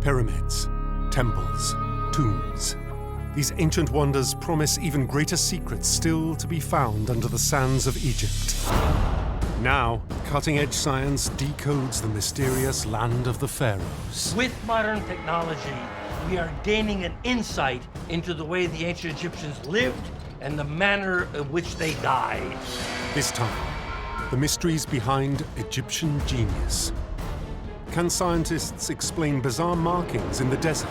Pyramids, temples, tombs. These ancient wonders promise even greater secrets still to be found under the sands of Egypt. Now, cutting-edge science decodes the mysterious land of the pharaohs. With modern technology, we are gaining an insight into the way the ancient Egyptians lived and the manner in which they died. This time, the mysteries behind Egyptian genius. Can scientists explain bizarre markings in the desert,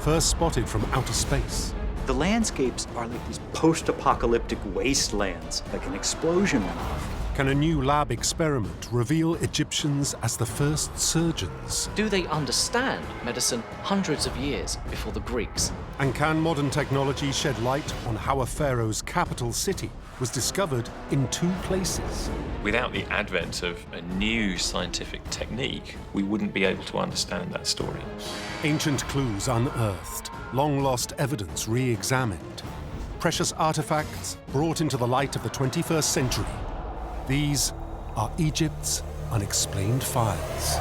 first spotted from outer space? The landscapes are like these post-apocalyptic wastelands, like an explosion went off. Can a new lab experiment reveal Egyptians as the first surgeons? Do they understand medicine hundreds of years before the Greeks? And can modern technology shed light on how a pharaoh's capital city was discovered in two places? Without the advent of a new scientific technique, we wouldn't be able to understand that story. Ancient clues unearthed, long-lost evidence re-examined, precious artifacts brought into the light of the 21st century. These are Egypt's unexplained files.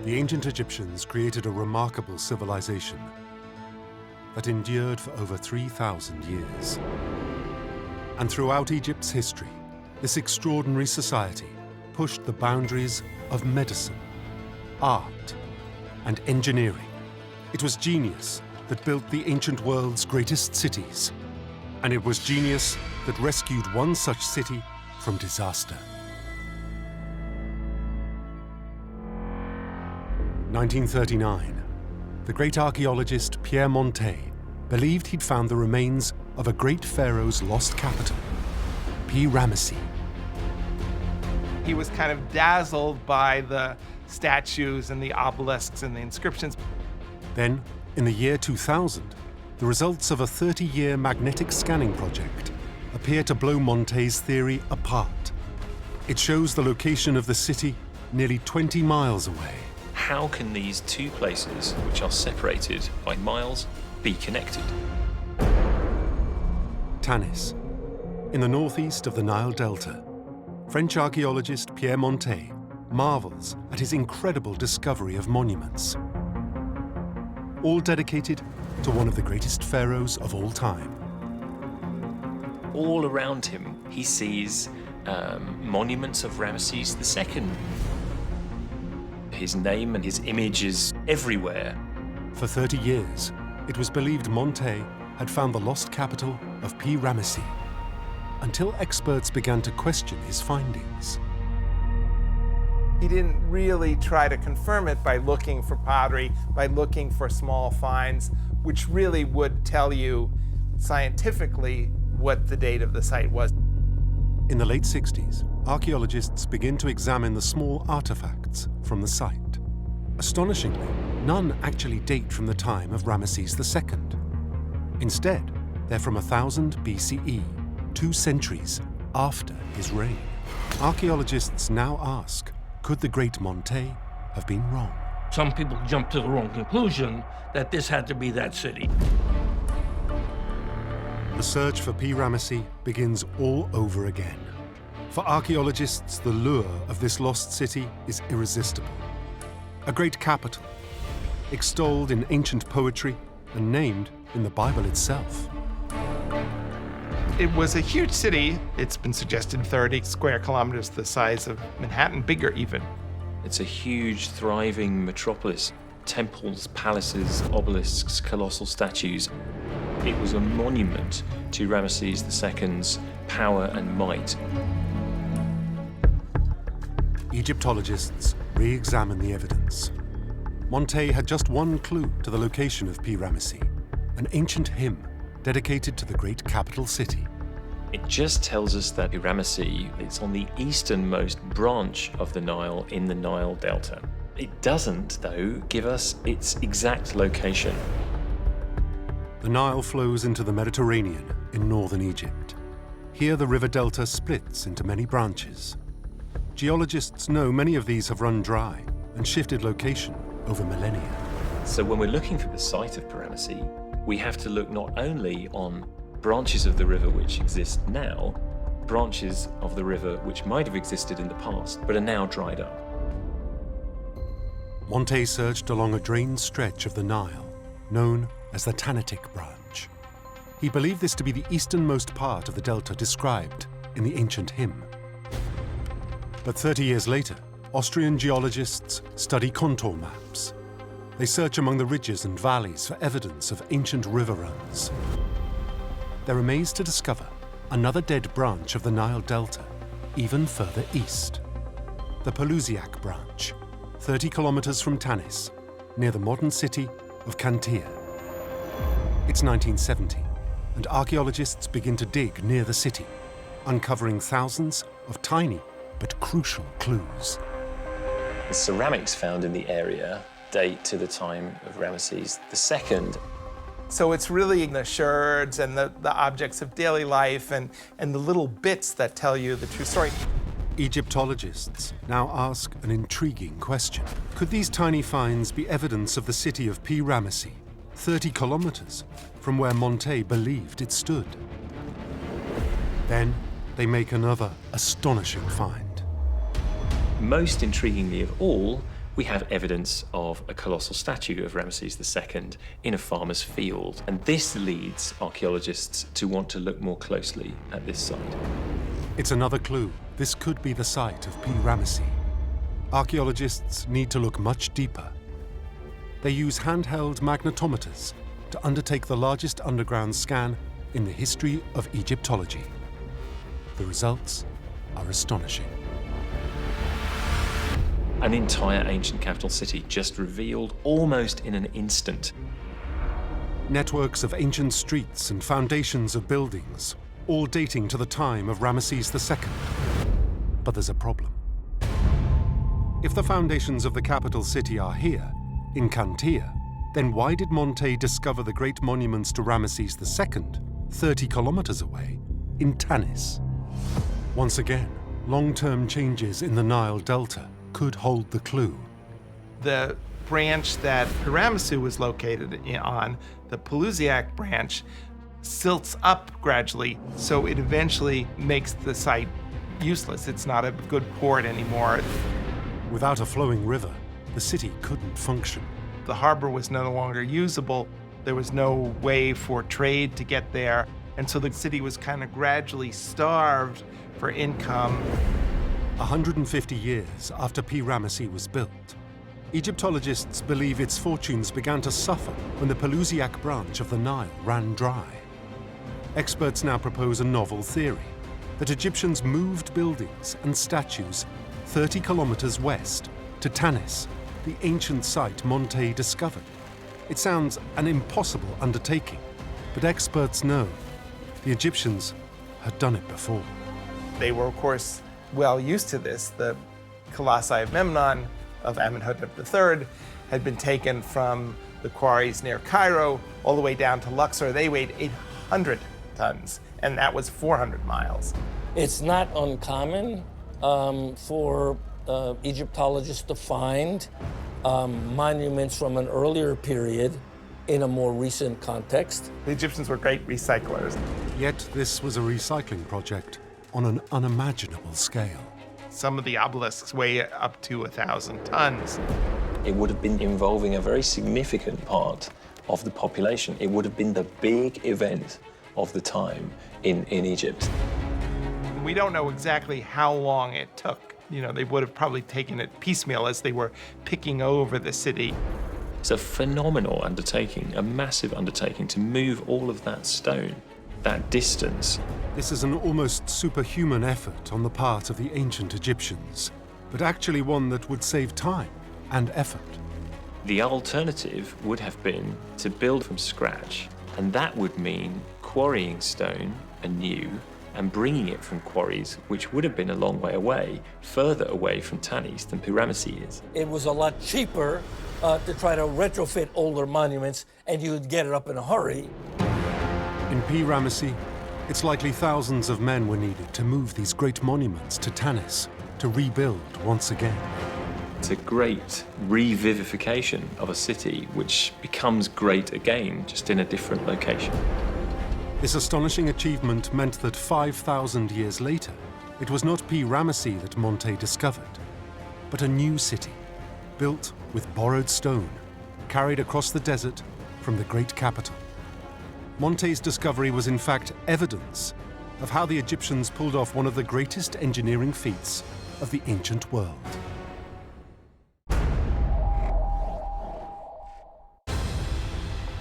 The ancient Egyptians created a remarkable civilization that endured for over 3,000 years. And throughout Egypt's history, this extraordinary society pushed the boundaries of medicine, art, and engineering. It was genius that built the ancient world's greatest cities. And it was genius that rescued one such city from disaster. 1939, the great archaeologist Pierre Montet believed he'd found the remains of a great pharaoh's lost capital, P. Ramesses. He was kind of dazzled by the statues and the obelisks and the inscriptions. Then, in the year 2000, the results of a 30-year magnetic scanning project appear to blow Montet's theory apart. It shows the location of the city nearly 20 miles away. How can these two places, which are separated by miles, be connected? Tanis, in the northeast of the Nile Delta, French archaeologist Pierre Montet marvels at his incredible discovery of monuments, all dedicated to one of the greatest pharaohs of all time. All around him, he sees monuments of Ramesses II. His name and his image is everywhere. For 30 years, it was believed Montet had found the lost capital of P. Ramesses, until experts began to question his findings. He didn't really try to confirm it by looking for pottery, by looking for small finds, which really would tell you scientifically what the date of the site was. In the late 60s, archaeologists begin to examine the small artifacts from the site. Astonishingly, none actually date from the time of Ramesses II. Instead, they're from 1000 BCE, 2 centuries after his reign. Archaeologists now ask, could the great Montet have been wrong? Some people jump to the wrong conclusion that this had to be that city. The search for P. Ramesses begins all over again. For archaeologists, the lure of this lost city is irresistible. A great capital, extolled in ancient poetry and named in the Bible itself. It was a huge city. It's been suggested 30 square kilometers, the size of Manhattan, bigger even. It's a huge, thriving metropolis. Temples, palaces, obelisks, colossal statues. It was a monument to Ramesses II's power and might. Egyptologists re-examine the evidence. Montet had just one clue to the location of P. Ramesses, an ancient hymn dedicated to the great capital city. It just tells us that Ramesses is on the easternmost branch of the Nile in the Nile Delta. It doesn't, though, give us its exact location. The Nile flows into the Mediterranean in northern Egypt. Here the river delta splits into many branches. Geologists know many of these have run dry and shifted location over millennia. So when we're looking for the site of Ramesses, we have to look not only on branches of the river which exist now, branches of the river which might have existed in the past but are now dried up. Monte searched along a drained stretch of the Nile, known as the Tanitic branch. He believed this to be the easternmost part of the delta described in the ancient hymn. But 30 years later, Austrian geologists study contour maps. They search among the ridges and valleys for evidence of ancient river runs. They're amazed to discover another dead branch of the Nile Delta, even further east. The Pelusiac branch, 30 kilometers from Tanis, near the modern city of Cantia. It's 1970, and archaeologists begin to dig near the city, uncovering thousands of tiny but crucial clues. The ceramics found in the area date to the time of Ramesses II. So it's really the sherds and the objects of daily life and the little bits that tell you the true story. Egyptologists now ask an intriguing question. Could these tiny finds be evidence of the city of P. Ramesses, 30 kilometers from where Monte believed it stood? Then they make another astonishing find. Most intriguingly of all, we have evidence of a colossal statue of Ramesses II in a farmer's field. And this leads archaeologists to want to look more closely at this site. It's another clue. This could be the site of P. Ramesses. Archaeologists need to look much deeper. They use handheld magnetometers to undertake the largest underground scan in the history of Egyptology. The results are astonishing. An entire ancient capital city just revealed almost in an instant. Networks of ancient streets and foundations of buildings, all dating to the time of Ramesses II. But there's a problem. If the foundations of the capital city are here, in Cantia, then why did Monte discover the great monuments to Ramesses II 30 kilometers away in Tanis? Once again, long-term changes in the Nile Delta could hold the clue. The branch that Ramesses was located on, the Pelusiac branch, silts up gradually, so it eventually makes the site useless. It's not a good port anymore. Without a flowing river, the city couldn't function. The harbor was no longer usable. There was no way for trade to get there, and so the city was kind of gradually starved for income. 150 years after P. Ramesses was built, Egyptologists believe its fortunes began to suffer when the Pelusiac branch of the Nile ran dry. Experts now propose a novel theory that Egyptians moved buildings and statues 30 kilometers west to Tanis, the ancient site Monte discovered. It sounds an impossible undertaking, but experts know the Egyptians had done it before. They were, of course, well used to this. The colossi of Memnon, of Amon Hotel III, had been taken from the quarries near Cairo all the way down to Luxor. They weighed 800 tons, and that was 400 miles. It's not uncommon for Egyptologists to find monuments from an earlier period in a more recent context. The Egyptians were great recyclers. Yet this was a recycling project on an unimaginable scale. Some of the obelisks weigh up to 1,000 tons. It would have been involving a very significant part of the population. It would have been the big event of the time in Egypt. We don't know exactly how long it took. You know, they would have probably taken it piecemeal as they were picking over the city. It's a phenomenal undertaking, a massive undertaking to move all of that stone, that distance. This is an almost superhuman effort on the part of the ancient Egyptians, but actually one that would save time and effort. The alternative would have been to build from scratch, and that would mean quarrying stone anew and bringing it from quarries which would have been a long way away, further away from Tanis than P. Ramesses is. It was a lot cheaper to try to retrofit older monuments, and you'd get it up in a hurry. In P. Ramesses, it's likely thousands of men were needed to move these great monuments to Tanis, to rebuild once again. It's a great revivification of a city which becomes great again, just in a different location. This astonishing achievement meant that 5,000 years later, it was not P. Ramesses that Monte discovered, but a new city, built with borrowed stone, carried across the desert from the great capital. Monte's discovery was in fact evidence of how the Egyptians pulled off one of the greatest engineering feats of the ancient world.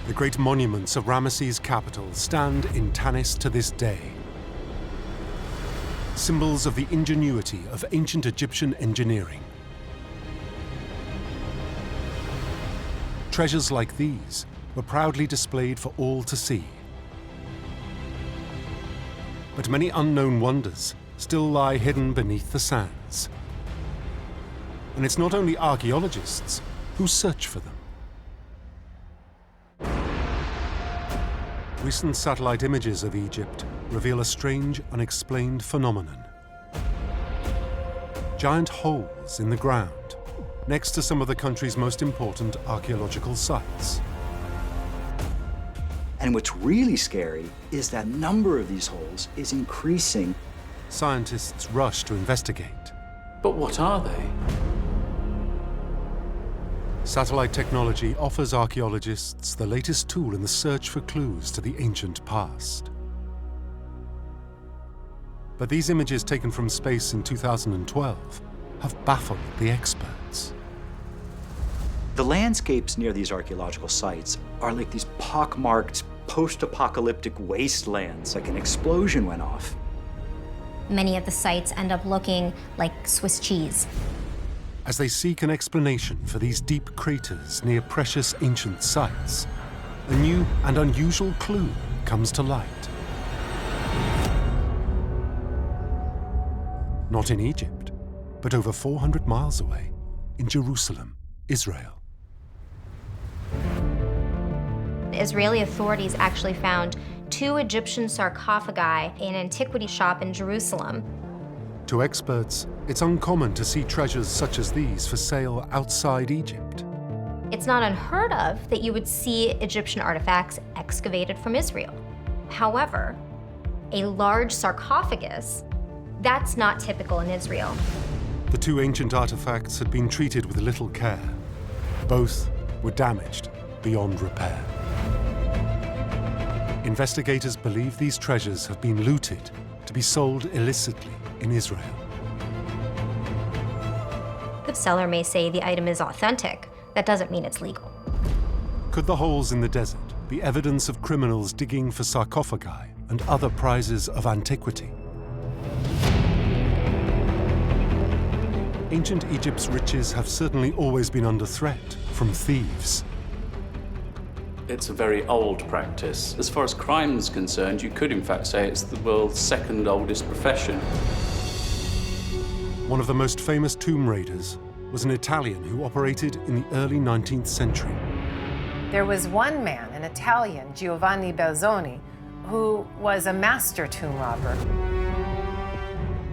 The great monuments of Ramesses' capital stand in Tanis to this day, symbols of the ingenuity of ancient Egyptian engineering. Treasures like these were proudly displayed for all to see. But many unknown wonders still lie hidden beneath the sands. And it's not only archaeologists who search for them. Recent satellite images of Egypt reveal a strange, unexplained phenomenon. Giant holes in the ground, next to some of the country's most important archaeological sites. And what's really scary is that number of these holes is increasing. Scientists rush to investigate. But what are they? Satellite technology offers archaeologists the latest tool in the search for clues to the ancient past. But these images taken from space in 2012 have baffled the experts. The landscapes near these archaeological sites are like these pockmarked, post-apocalyptic wastelands, like an explosion went off. Many of the sites end up looking like Swiss cheese. As they seek an explanation for these deep craters near precious ancient sites, a new and unusual clue comes to light. Not in Egypt, but over 400 miles away, in Jerusalem, Israel. Israeli authorities actually found 2 Egyptian sarcophagi in an antiquity shop in Jerusalem. To experts, it's uncommon to see treasures such as these for sale outside Egypt. It's not unheard of that you would see Egyptian artifacts excavated from Israel. However, a large sarcophagus, that's not typical in Israel. The 2 ancient artifacts had been treated with little care. Both were damaged beyond repair. Investigators believe these treasures have been looted to be sold illicitly in Israel. The seller may say the item is authentic. That doesn't mean it's legal. Could the holes in the desert be evidence of criminals digging for sarcophagi and other prizes of antiquity? Ancient Egypt's riches have certainly always been under threat from thieves. It's a very old practice. As far as crime is concerned, you could in fact say it's the world's 2nd oldest profession. One of the most famous tomb raiders was an Italian who operated in the early 19th century. There was one man, an Italian, Giovanni Belzoni, who was a master tomb robber.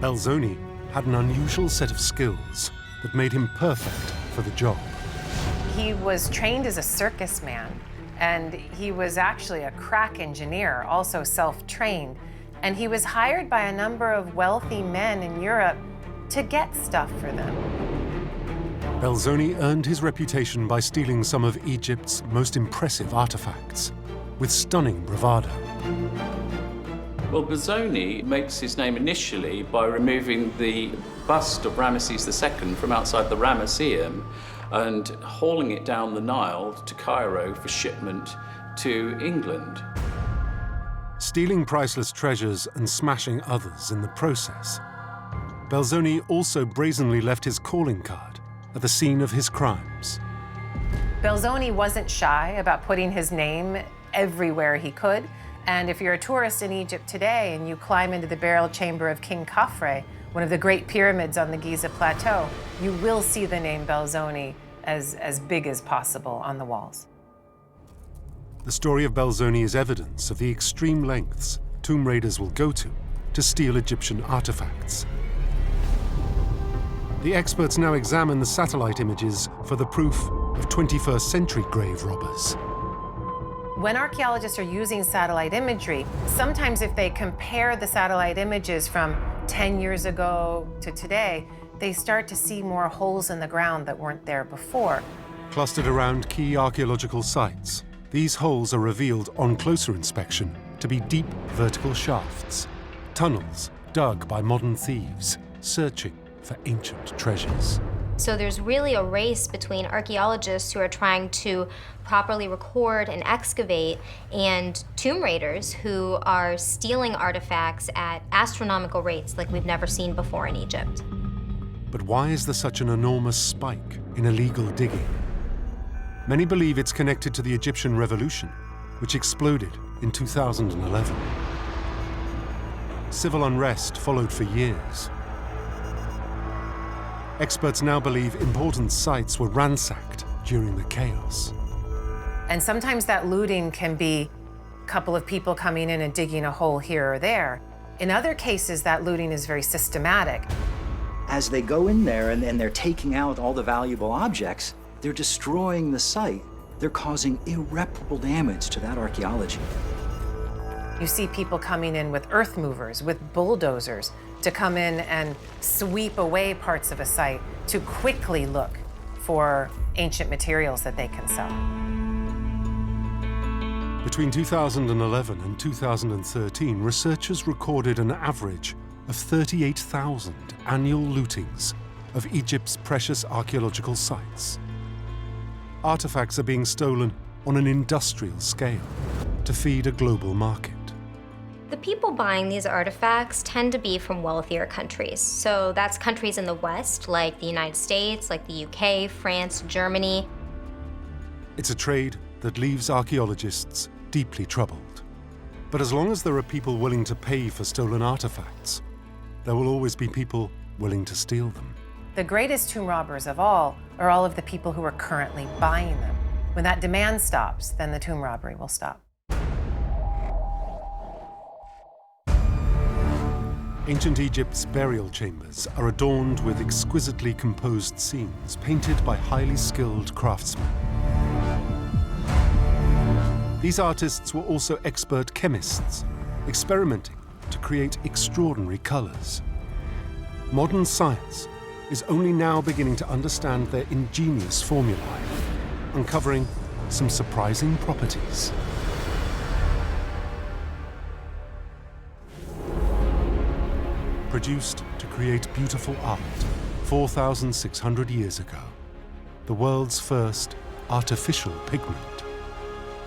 Belzoni had an unusual set of skills that made him perfect for the job. He was trained as a circus man, and he was actually a crack engineer, also self-trained. And he was hired by a number of wealthy men in Europe to get stuff for them. Belzoni earned his reputation by stealing some of Egypt's most impressive artifacts, with stunning bravado. Well, Belzoni makes his name initially by removing the bust of Ramesses II from outside the Ramesseum and hauling it down the Nile to Cairo for shipment to England. Stealing priceless treasures and smashing others in the process, Belzoni also brazenly left his calling card at the scene of his crimes. Belzoni wasn't shy about putting his name everywhere he could. And if you're a tourist in Egypt today and you climb into the burial chamber of King Khafre, one of the great pyramids on the Giza Plateau, you will see the name Belzoni as big as possible on the walls. The story of Belzoni is evidence of the extreme lengths tomb raiders will go to steal Egyptian artifacts. The experts now examine the satellite images for the proof of 21st century grave robbers. When archaeologists are using satellite imagery, sometimes if they compare the satellite images from 10 years ago to today, they start to see more holes in the ground that weren't there before. Clustered around key archaeological sites, these holes are revealed on closer inspection to be deep vertical shafts, tunnels dug by modern thieves searching for ancient treasures. So there's really a race between archaeologists who are trying to properly record and excavate, and tomb raiders who are stealing artifacts at astronomical rates like we've never seen before in Egypt. But why is there such an enormous spike in illegal digging? Many believe it's connected to the Egyptian Revolution, which exploded in 2011. Civil unrest followed for years. Experts now believe important sites were ransacked during the chaos. And sometimes that looting can be a couple of people coming in and digging a hole here or there. In other cases, that looting is very systematic. As they go in there and they're taking out all the valuable objects, they're destroying the site. They're causing irreparable damage to that archaeology. You see people coming in with earth movers, with bulldozers, to come in and sweep away parts of a site to quickly look for ancient materials that they can sell. Between 2011 and 2013, researchers recorded an average of 38,000 annual lootings of Egypt's precious archaeological sites. Artifacts are being stolen on an industrial scale to feed a global market. The people buying these artifacts tend to be from wealthier countries. So that's countries in the West, like the United States, like the UK, France, Germany. It's a trade that leaves archaeologists deeply troubled. But as long as there are people willing to pay for stolen artifacts, there will always be people willing to steal them. The greatest tomb robbers of all are all of the people who are currently buying them. When that demand stops, then the tomb robbery will stop. Ancient Egypt's burial chambers are adorned with exquisitely composed scenes painted by highly skilled craftsmen. These artists were also expert chemists, experimenting to create extraordinary colors. Modern science is only now beginning to understand their ingenious formulae, uncovering some surprising properties. Produced to create beautiful art 4,600 years ago, the world's first artificial pigment,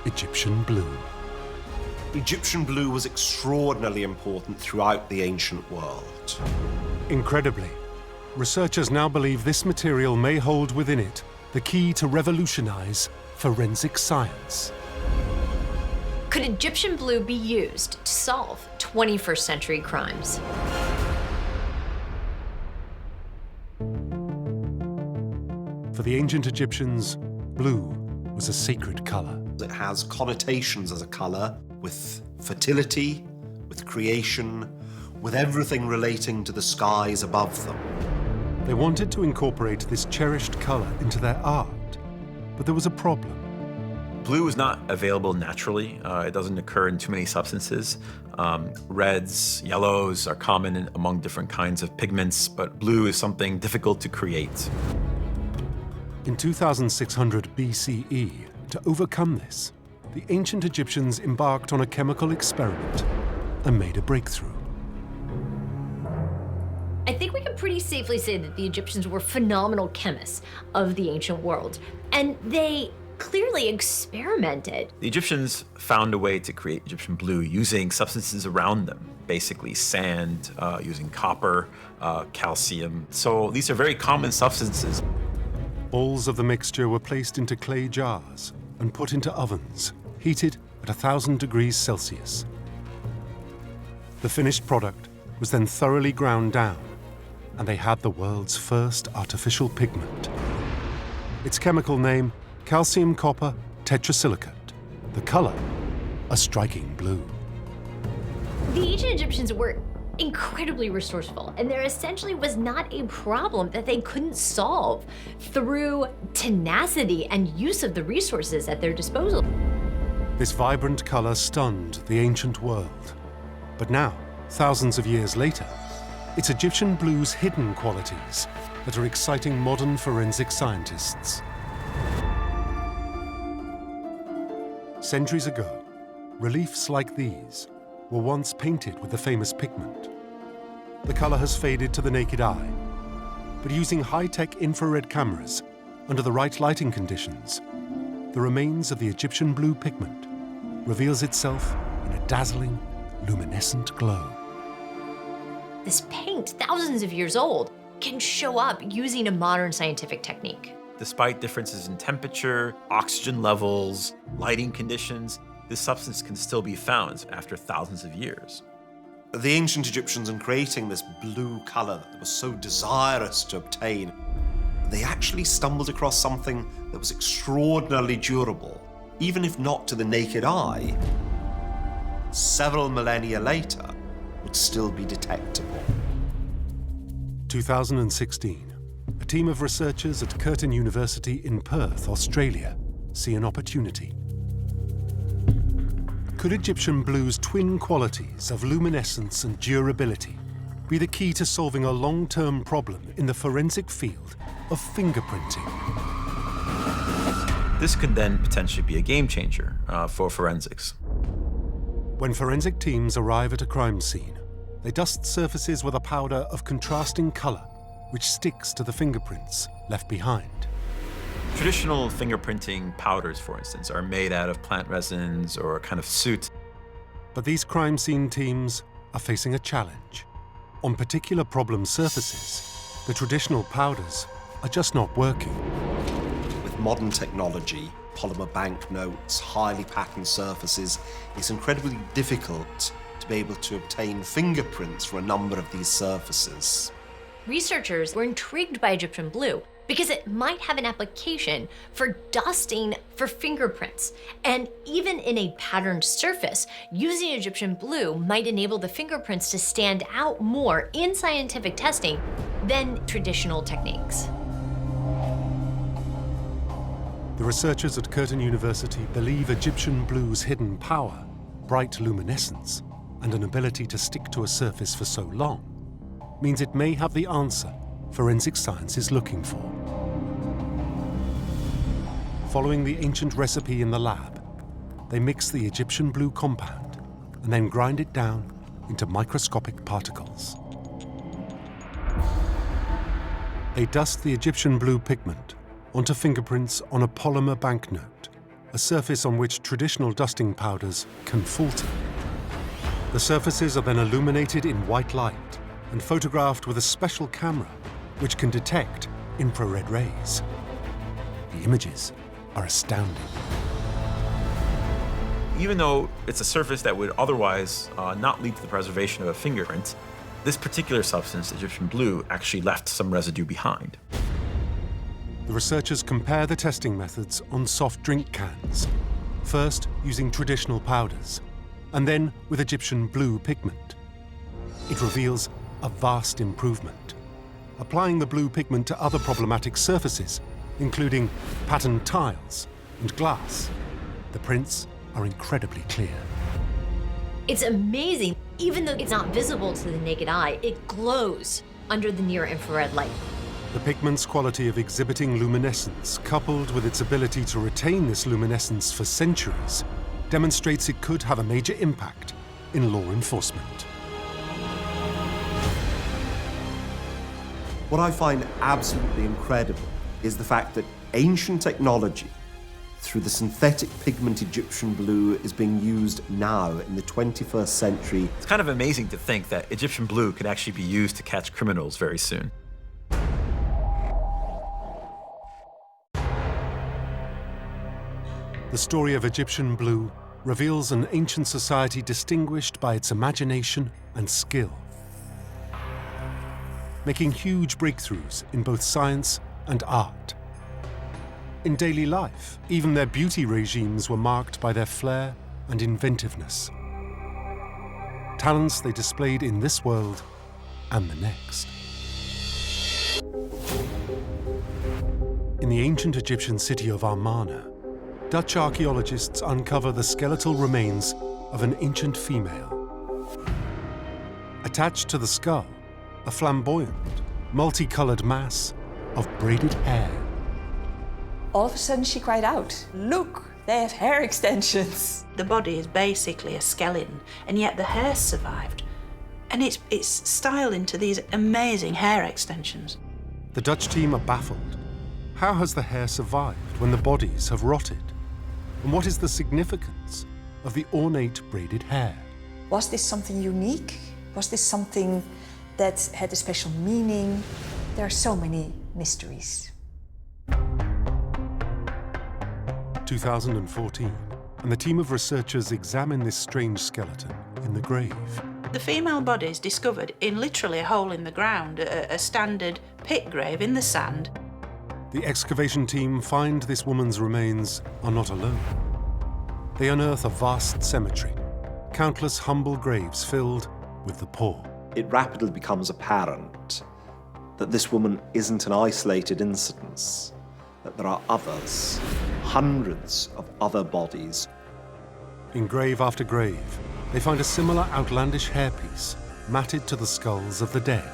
Egyptian blue. Egyptian blue was extraordinarily important throughout the ancient world. Incredibly, researchers now believe this material may hold within it the key to revolutionize forensic science. Could Egyptian blue be used to solve 21st century crimes? For the ancient Egyptians, blue was a sacred color. It has connotations as a color with fertility, with creation, with everything relating to the skies above them. They wanted to incorporate this cherished color into their art, but there was a problem. Blue is not available naturally. It doesn't occur in too many substances. Reds, yellows are common among different kinds of pigments, but blue is something difficult to create. In 2600 BCE, to overcome this, the ancient Egyptians embarked on a chemical experiment and made a breakthrough. I think we can pretty safely say that the Egyptians were phenomenal chemists of the ancient world, and they clearly experimented. The Egyptians found a way to create Egyptian blue using substances around them, basically sand, using copper, calcium. So these are very common substances. Balls of the mixture were placed into clay jars and put into ovens, heated at 1,000 degrees Celsius. The finished product was then thoroughly ground down, and they had the world's first artificial pigment. Its chemical name, calcium copper tetrasilicate. The color, a striking blue. The ancient Egyptians were incredibly resourceful, and there essentially was not a problem that they couldn't solve through tenacity and use of the resources at their disposal. This vibrant color stunned the ancient world. But now, thousands of years later, it's Egyptian blue's hidden qualities that are exciting modern forensic scientists. Centuries ago, reliefs like these were once painted with the famous pigment. The color has faded to the naked eye, but using high-tech infrared cameras under the right lighting conditions, the remains of the Egyptian blue pigment reveals itself in a dazzling, luminescent glow. This paint, thousands of years old, can show up using a modern scientific technique. Despite differences in temperature, oxygen levels, lighting conditions, this substance can still be found after thousands of years. The ancient Egyptians, in creating this blue color that was so desirous to obtain, they actually stumbled across something that was extraordinarily durable, even if not to the naked eye, several millennia later, would still be detectable. 2016, a team of researchers at Curtin University in Perth, Australia, see an opportunity. Could Egyptian blue's twin qualities of luminescence and durability be the key to solving a long-term problem in the forensic field of fingerprinting? This could then potentially be a game changer for forensics. When forensic teams arrive at a crime scene, they dust surfaces with a powder of contrasting color, which sticks to the fingerprints left behind. Traditional fingerprinting powders, for instance, are made out of plant resins or a kind of soot. But these crime scene teams are facing a challenge. On particular problem surfaces, the traditional powders are just not working. With modern technology, polymer banknotes, highly patterned surfaces, it's incredibly difficult to be able to obtain fingerprints for a number of these surfaces. Researchers were intrigued by Egyptian blue because it might have an application for dusting for fingerprints. And even in a patterned surface, using Egyptian blue might enable the fingerprints to stand out more in scientific testing than traditional techniques. The researchers at Curtin University believe Egyptian blue's hidden power, bright luminescence, and an ability to stick to a surface for so long, means it may have the answer forensic science is looking for. Following the ancient recipe in the lab, they mix the Egyptian blue compound and then grind it down into microscopic particles. They dust the Egyptian blue pigment onto fingerprints on a polymer banknote, a surface on which traditional dusting powders can falter. The surfaces are then illuminated in white light and photographed with a special camera which can detect infrared rays. The images are astounding. Even though it's a surface that would otherwise not lead to the preservation of a fingerprint, this particular substance, Egyptian blue, actually left some residue behind. The researchers compare the testing methods on soft drink cans, first using traditional powders, and then with Egyptian blue pigment. It reveals a vast improvement. Applying the blue pigment to other problematic surfaces, including patterned tiles and glass, the prints are incredibly clear. It's amazing. Even though it's not visible to the naked eye, it glows under the near-infrared light. The pigment's quality of exhibiting luminescence, coupled with its ability to retain this luminescence for centuries, demonstrates it could have a major impact in law enforcement. What I find absolutely incredible is the fact that ancient technology, through the synthetic pigment Egyptian blue, is being used now in the 21st century. It's kind of amazing to think that Egyptian blue could actually be used to catch criminals very soon. The story of Egyptian blue reveals an ancient society distinguished by its imagination and skill, making huge breakthroughs in both science and art. In daily life, even their beauty regimes were marked by their flair and inventiveness. Talents they displayed in this world and the next. In the ancient Egyptian city of Amarna, Dutch archaeologists uncover the skeletal remains of an ancient female. Attached to the skull, a flamboyant, multicolored mass of braided hair. All of a sudden she cried out, "Look, they have hair extensions." The body is basically a skeleton, and yet the hair survived. And it's styled into these amazing hair extensions. The Dutch team are baffled. How has the hair survived when the bodies have rotted? And what is the significance of the ornate braided hair? Was this something unique? Was this something that had a special meaning? There are so many mysteries. 2014, and the team of researchers examine this strange skeleton in the grave. The female body is discovered in literally a hole in the ground, a standard pit grave in the sand. The excavation team find this woman's remains are not alone. They unearth a vast cemetery, countless humble graves filled with the poor. It rapidly becomes apparent that this woman isn't an isolated incident, that there are others, hundreds of other bodies. In grave after grave, they find a similar outlandish hairpiece matted to the skulls of the dead.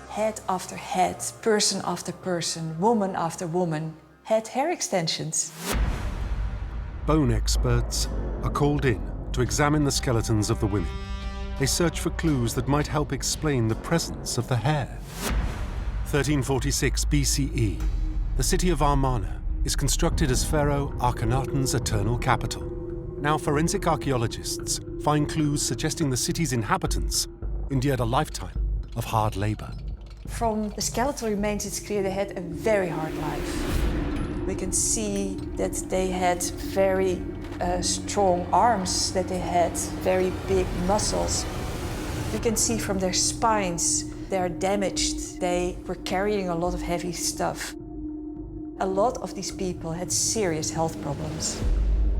Head after head, person after person, woman after woman had hair extensions. Bone experts are called in to examine the skeletons of the women. They search for clues that might help explain the presence of the hair. 1346 BCE, the city of Amarna is constructed as Pharaoh Akhenaten's eternal capital. Now forensic archaeologists find clues suggesting the city's inhabitants endured a lifetime of hard labor. From the skeletal remains, it's clear they had a very hard life. We can see that they had very strong arms, that they had very big muscles. We can see from their spines, they are damaged. They were carrying a lot of heavy stuff. A lot of these people had serious health problems.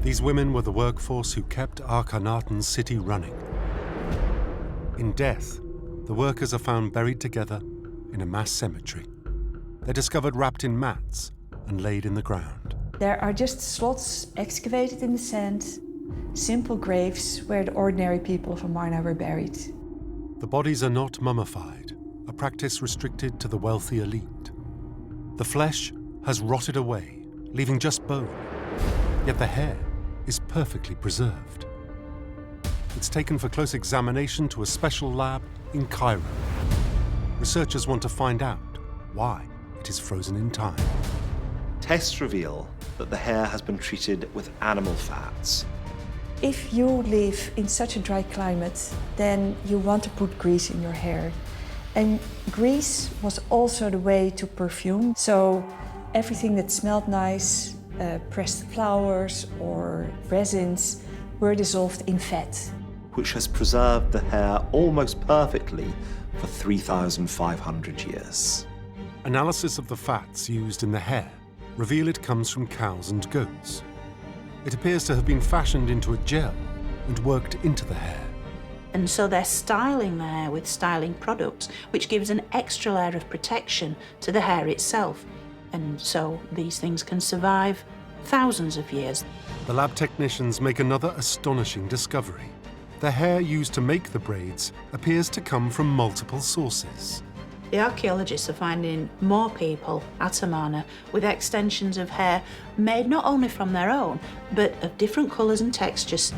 These women were the workforce who kept Akhenaten's city running. In death, the workers are found buried together in a mass cemetery. They're discovered wrapped in mats and laid in the ground. There are just slots excavated in the sand, simple graves where the ordinary people of Amarna were buried. The bodies are not mummified, a practice restricted to the wealthy elite. The flesh has rotted away, leaving just bone, yet the hair is perfectly preserved. It's taken for close examination to a special lab in Cairo. Researchers want to find out why it is frozen in time. Tests reveal that the hair has been treated with animal fats. If you live in such a dry climate, then you want to put grease in your hair. And grease was also the way to perfume. So everything that smelled nice, pressed flowers or resins, were dissolved in fat, which has preserved the hair almost perfectly for 3,500 years. Analysis of the fats used in the hair reveal it comes from cows and goats. It appears to have been fashioned into a gel and worked into the hair. And so they're styling the hair with styling products, which gives an extra layer of protection to the hair itself. And so these things can survive thousands of years. The lab technicians make another astonishing discovery. The hair used to make the braids appears to come from multiple sources. The archaeologists are finding more people at Amarna with extensions of hair made not only from their own, but of different colours and textures.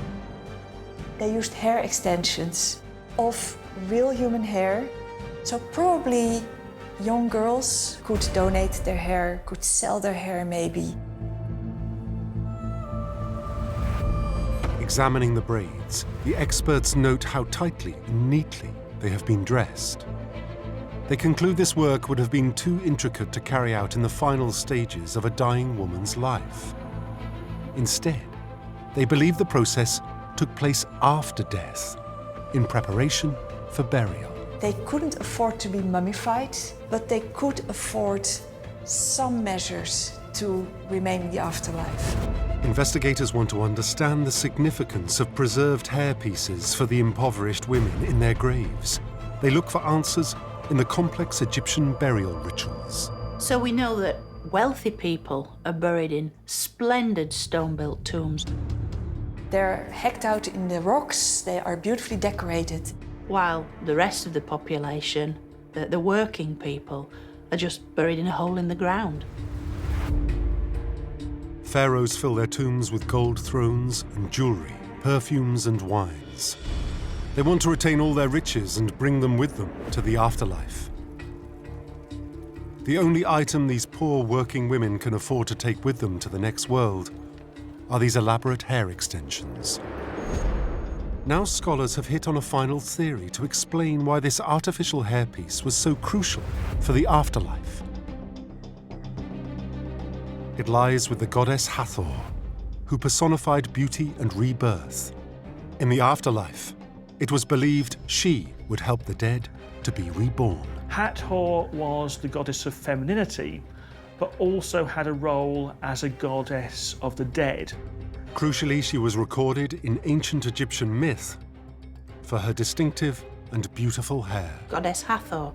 They used hair extensions of real human hair, so probably young girls could donate their hair, could sell their hair maybe. Examining the braids, the experts note how tightly and neatly they have been dressed. They conclude this work would have been too intricate to carry out in the final stages of a dying woman's life. Instead, they believe the process took place after death, in preparation for burial. They couldn't afford to be mummified, but they could afford some measures to remain in the afterlife. Investigators want to understand the significance of preserved hair pieces for the impoverished women in their graves. They look for answers in the complex Egyptian burial rituals. So we know that Wealthy people are buried in splendid stone-built tombs. They're hacked out in the rocks, they are beautifully decorated. While the rest of the population, the working people, are just buried in a hole in the ground. Pharaohs fill their tombs with gold thrones and jewelry, perfumes and wines. They want to retain all their riches and bring them with them to the afterlife. The only item these poor working women can afford to take with them to the next world are these elaborate hair extensions. Now scholars have hit on a final theory to explain why this artificial hairpiece was so crucial for the afterlife. It lies with the goddess Hathor, who personified beauty and rebirth. In the afterlife, it was believed she would help the dead to be reborn. Hathor was the goddess of femininity, but also had a role as a goddess of the dead. Crucially, she was recorded in ancient Egyptian myth for her distinctive and beautiful hair. Goddess Hathor,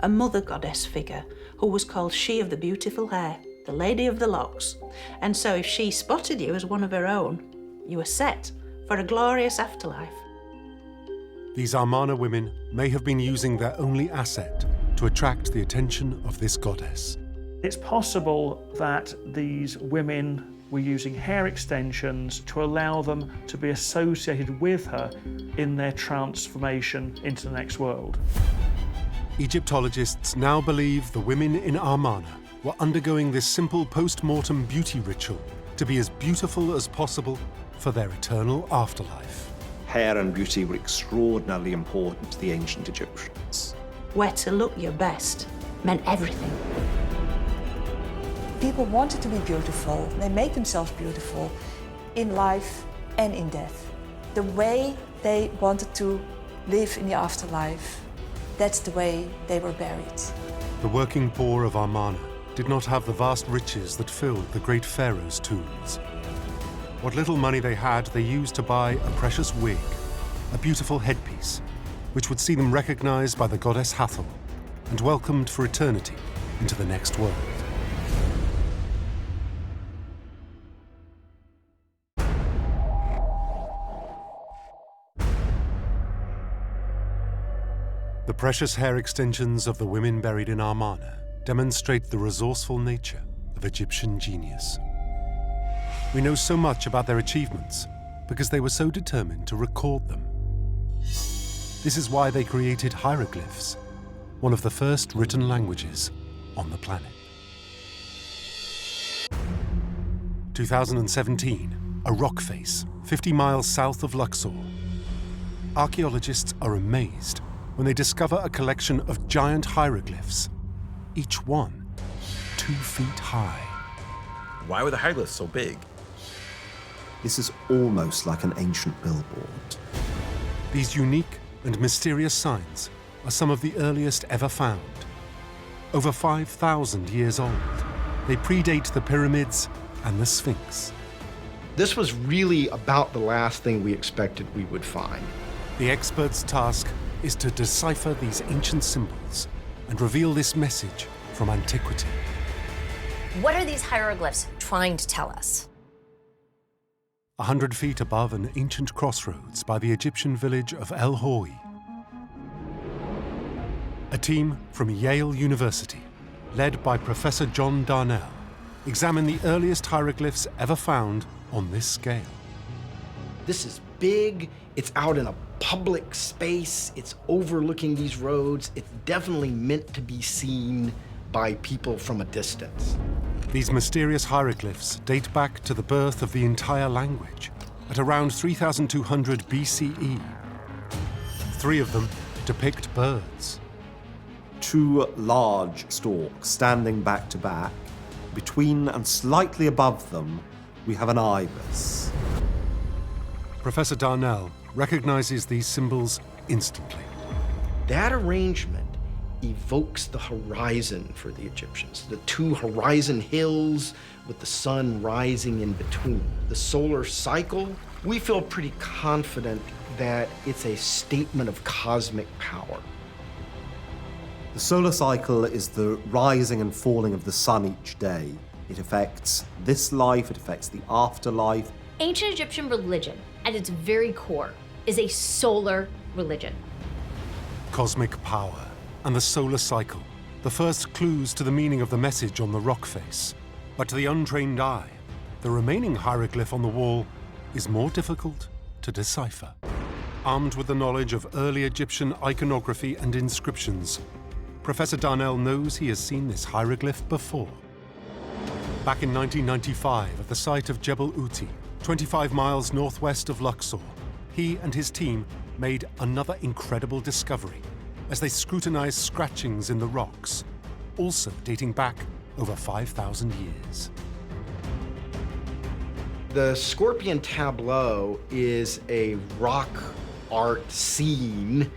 a mother goddess figure who was called She of the Beautiful Hair, the Lady of the Locks. And so if she spotted you as one of her own, you were set for a glorious afterlife. These Amarna women may have been using their only asset to attract the attention of this goddess. It's possible that these women were using hair extensions to allow them to be associated with her in their transformation into the next world. Egyptologists now believe the women in Amarna were undergoing this simple post-mortem beauty ritual to be as beautiful as possible for their eternal afterlife. Hair and beauty were extraordinarily important to the ancient Egyptians. Where to look your best meant everything. People wanted to be beautiful. They made themselves beautiful in life and in death. The way they wanted to live in the afterlife, that's the way they were buried. The working poor of Amarna did not have the vast riches that filled the great pharaoh's tombs. What little money they had, they used to buy a precious wig, a beautiful headpiece, which would see them recognized by the goddess Hathor and welcomed for eternity into the next world. The precious hair extensions of the women buried in Amarna demonstrate the resourceful nature of Egyptian genius. We know so much about their achievements because they were so determined to record them. This is why they created hieroglyphs, one of the first written languages on the planet. 2017, a rock face 50 miles south of Luxor. Archaeologists are amazed when they discover a collection of giant hieroglyphs, each one 2 feet high. Why were the hieroglyphs so big? This is almost like an ancient billboard. These unique and mysterious signs are some of the earliest ever found. Over 5,000 years old, they predate the pyramids and the Sphinx. This was really about the last thing we expected we would find. The expert's task is to decipher these ancient symbols and reveal this message from antiquity. What are these hieroglyphs trying to tell us? 100 feet above an ancient crossroads by the Egyptian village of El Hoi, a team from Yale University, led by Professor John Darnell, examined the earliest hieroglyphs ever found on this scale. This is big, it's out in a public space, it's overlooking these roads, it's definitely meant to be seen by people from a distance. These mysterious hieroglyphs date back to the birth of the entire language at around 3200 BCE. 3 of them depict birds. 2 large storks standing back to back. Between and slightly above them, we have an ibis. Professor Darnell recognizes these symbols instantly. That arrangement evokes the horizon for the Egyptians. The 2 horizon hills with the sun rising in between. The solar cycle, we feel pretty confident that it's a statement of cosmic power. The solar cycle is the rising and falling of the sun each day. It affects this life, it affects the afterlife. Ancient Egyptian religion, at its very core, is a solar religion. Cosmic power and the solar cycle, the first clues to the meaning of the message on the rock face. But to the untrained eye, the remaining hieroglyph on the wall is more difficult to decipher. Armed with the knowledge of early Egyptian iconography and inscriptions, Professor Darnell knows he has seen this hieroglyph before. Back in 1995, at the site of Jebel Uti, 25 miles northwest of Luxor, he and his team made another incredible discovery as they scrutinized scratchings in the rocks, also dating back over 5,000 years. The Scorpion tableau is a rock art scene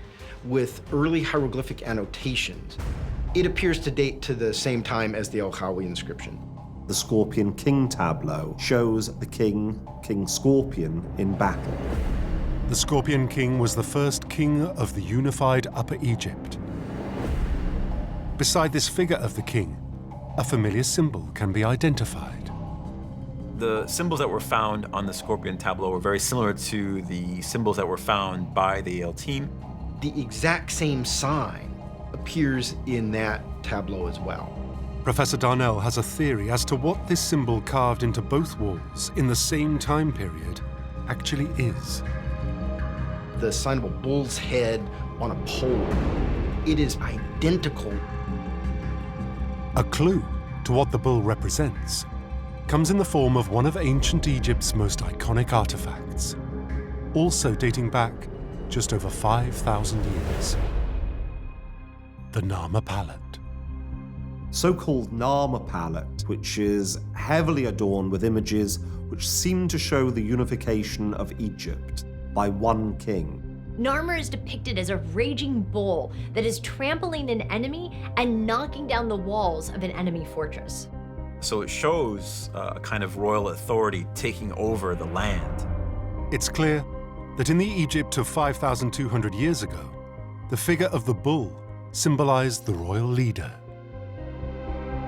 with early hieroglyphic annotations. It appears to date to the same time as the El Khawi inscription. The Scorpion King tableau shows the king, King Scorpion, in battle. The Scorpion King was the first king of the unified Upper Egypt. Beside this figure of the king, a familiar symbol can be identified. The symbols that were found on the Scorpion tableau were very similar to the symbols that were found by the Yale team. The exact same sign appears in that tableau as well. Professor Darnell has a theory as to what this symbol carved into both walls in the same time period actually is. The sign of a bull's head on a pole. It is identical. A clue to what the bull represents comes in the form of one of ancient Egypt's most iconic artifacts, also dating back just over 5,000 years. The Narmer palette. So-called Narmer palette, which is heavily adorned with images which seem to show the unification of Egypt by one king. Narmer is depicted as a raging bull that is trampling an enemy and knocking down the walls of an enemy fortress. So it shows a kind of royal authority taking over the land. It's clear that in the Egypt of 5,200 years ago, the figure of the bull symbolized the royal leader.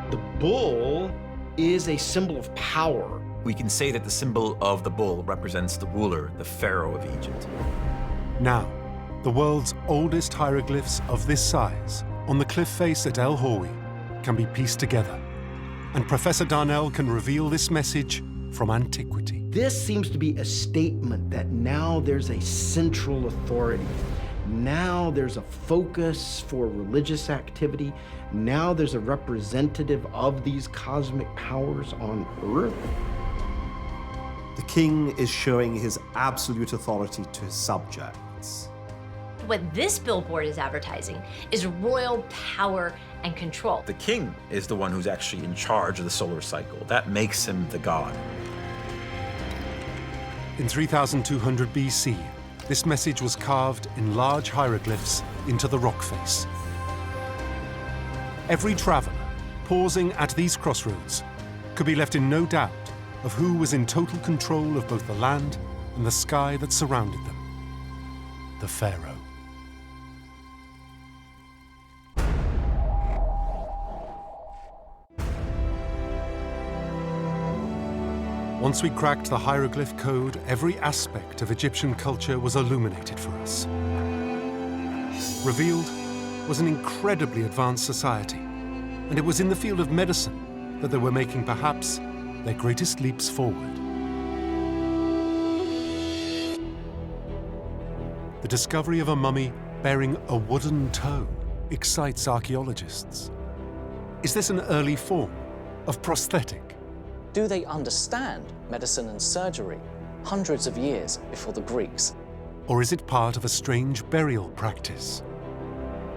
The bull is a symbol of power. We can say that the symbol of the bull represents the ruler, the pharaoh of Egypt. Now, the world's oldest hieroglyphs of this size on the cliff face at El Hawi can be pieced together, and Professor Darnell can reveal this message from antiquity. This seems to be a statement that now there's a central authority. Now there's a focus for religious activity. Now there's a representative of these cosmic powers on Earth. The king is showing his absolute authority to his subjects. What this billboard is advertising is royal power and control. The king is the one who's actually in charge of the solar cycle. That makes him the god. In 3200 BC, this message was carved in large hieroglyphs into the rock face. Every traveler pausing at these crossroads could be left in no doubt of who was in total control of both the land and the sky that surrounded them: the pharaoh. Once we cracked the hieroglyph code, every aspect of Egyptian culture was illuminated for us. Revealed was an incredibly advanced society, and it was in the field of medicine that they were making perhaps their greatest leaps forward. The discovery of a mummy bearing a wooden toe excites archaeologists. Is this an early form of prosthetic? Do they understand medicine and surgery hundreds of years before the Greeks? Or is it part of a strange burial practice?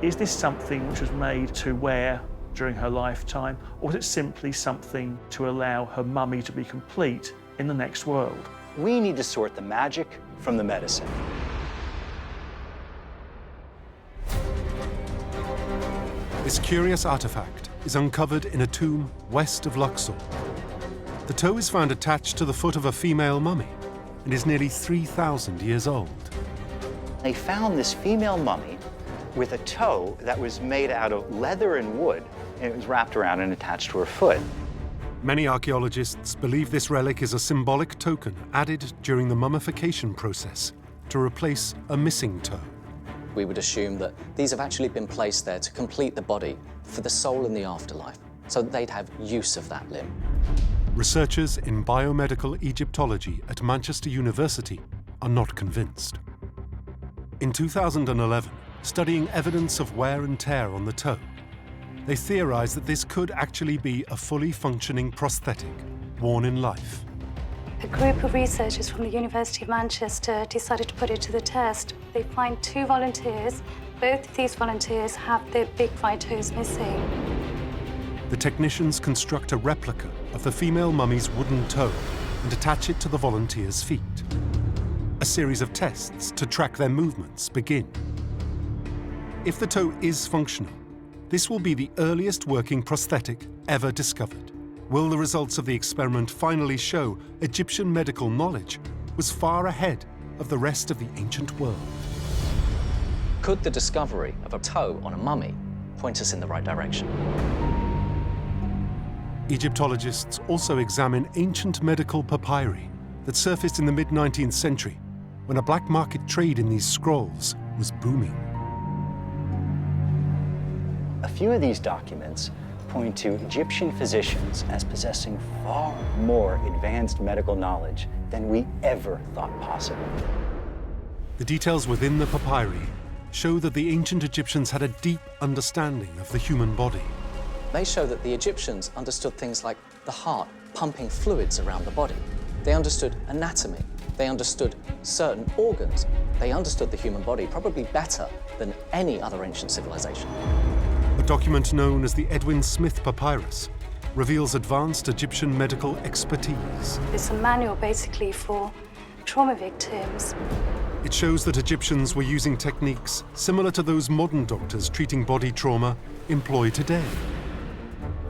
Is this something which was made to wear during her lifetime, or is it simply something to allow her mummy to be complete in the next world? We need to sort the magic from the medicine. This curious artifact is uncovered in a tomb west of Luxor. The toe is found attached to the foot of a female mummy and is nearly 3,000 years old. They found this female mummy with a toe that was made out of leather and wood, and it was wrapped around and attached to her foot. Many archaeologists believe this relic is a symbolic token added during the mummification process to replace a missing toe. We would assume that these have actually been placed there to complete the body for the soul in the afterlife, so that they'd have use of that limb. Researchers in biomedical Egyptology at Manchester University are not convinced. In 2011, studying evidence of wear and tear on the toe, they theorized that this could actually be a fully functioning prosthetic worn in life. A group of researchers from the University of Manchester decided to put it to the test. They find 2 volunteers. Both of these volunteers have their big right toes missing. The technicians construct a replica of the female mummy's wooden toe and attach it to the volunteers' feet. A series of tests to track their movements begin. If the toe is functional, this will be the earliest working prosthetic ever discovered. Will the results of the experiment finally show Egyptian medical knowledge was far ahead of the rest of the ancient world? Could the discovery of a toe on a mummy point us in the right direction? Egyptologists also examine ancient medical papyri that surfaced in the mid-19th century when a black market trade in these scrolls was booming. A few of these documents point to Egyptian physicians as possessing far more advanced medical knowledge than we ever thought possible. The details within the papyri show that the ancient Egyptians had a deep understanding of the human body. They show that the Egyptians understood things like the heart pumping fluids around the body. They understood anatomy. They understood certain organs. They understood the human body probably better than any other ancient civilization. A document known as the Edwin Smith Papyrus reveals advanced Egyptian medical expertise. It's a manual basically for trauma victims. It shows that Egyptians were using techniques similar to those modern doctors treating body trauma employ today.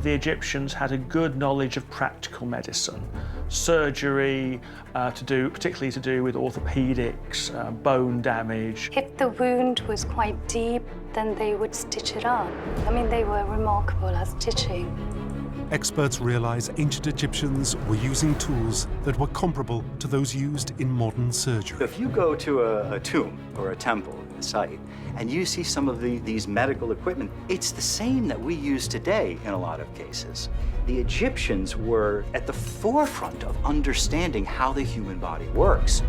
The Egyptians had a good knowledge of practical medicine, surgery, particularly to do with orthopedics, bone damage. If the wound was quite deep, then they would stitch it up. I mean, they were remarkable at stitching. Experts realize ancient Egyptians were using tools that were comparable to those used in modern surgery. If you go to a tomb or a temple, a site, and you see some of these medical equipment, it's the same that we use today in a lot of cases. The Egyptians were at the forefront of understanding how the human body works.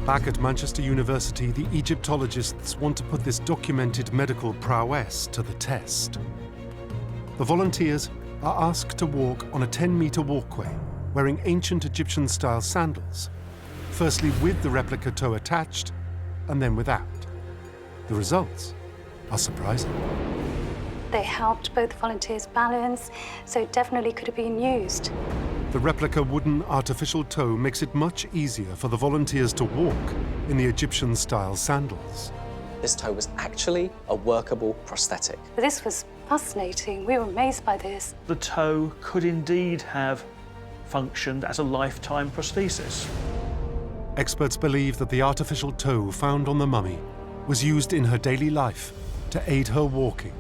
Back at Manchester University, the Egyptologists want to put this documented medical prowess to the test. The volunteers are asked to walk on a 10-meter walkway wearing ancient Egyptian-style sandals, firstly with the replica toe attached and then without. The results are surprising. They helped both volunteers balance, so it definitely could have been used. The replica wooden artificial toe makes it much easier for the volunteers to walk in the Egyptian-style sandals. This toe was actually a workable prosthetic. This was fascinating. We were amazed by this. The toe could indeed have functioned as a lifetime prosthesis. Experts believe that the artificial toe found on the mummy was used in her daily life to aid her walking.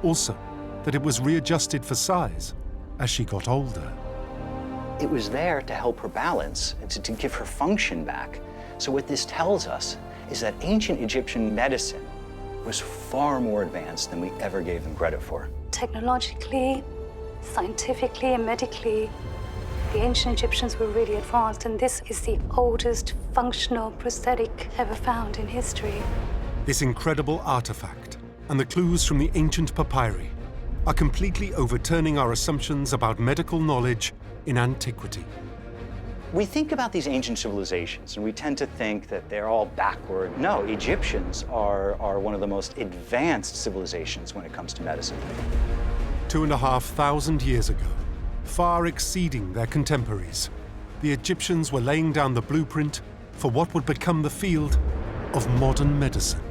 Also, that it was readjusted for size as she got older. It was there to help her balance and to give her function back. So what this tells us is that ancient Egyptian medicine was far more advanced than we ever gave them credit for. Technologically, scientifically, and medically, the ancient Egyptians were really advanced, and this is the oldest functional prosthetic ever found in history. This incredible artifact and the clues from the ancient papyri are completely overturning our assumptions about medical knowledge in antiquity. We think about these ancient civilizations and we tend to think that they're all backward. No, Egyptians are one of the most advanced civilizations when it comes to medicine. 2,500 years ago, far exceeding their contemporaries, the Egyptians were laying down the blueprint for what would become the field of modern medicine.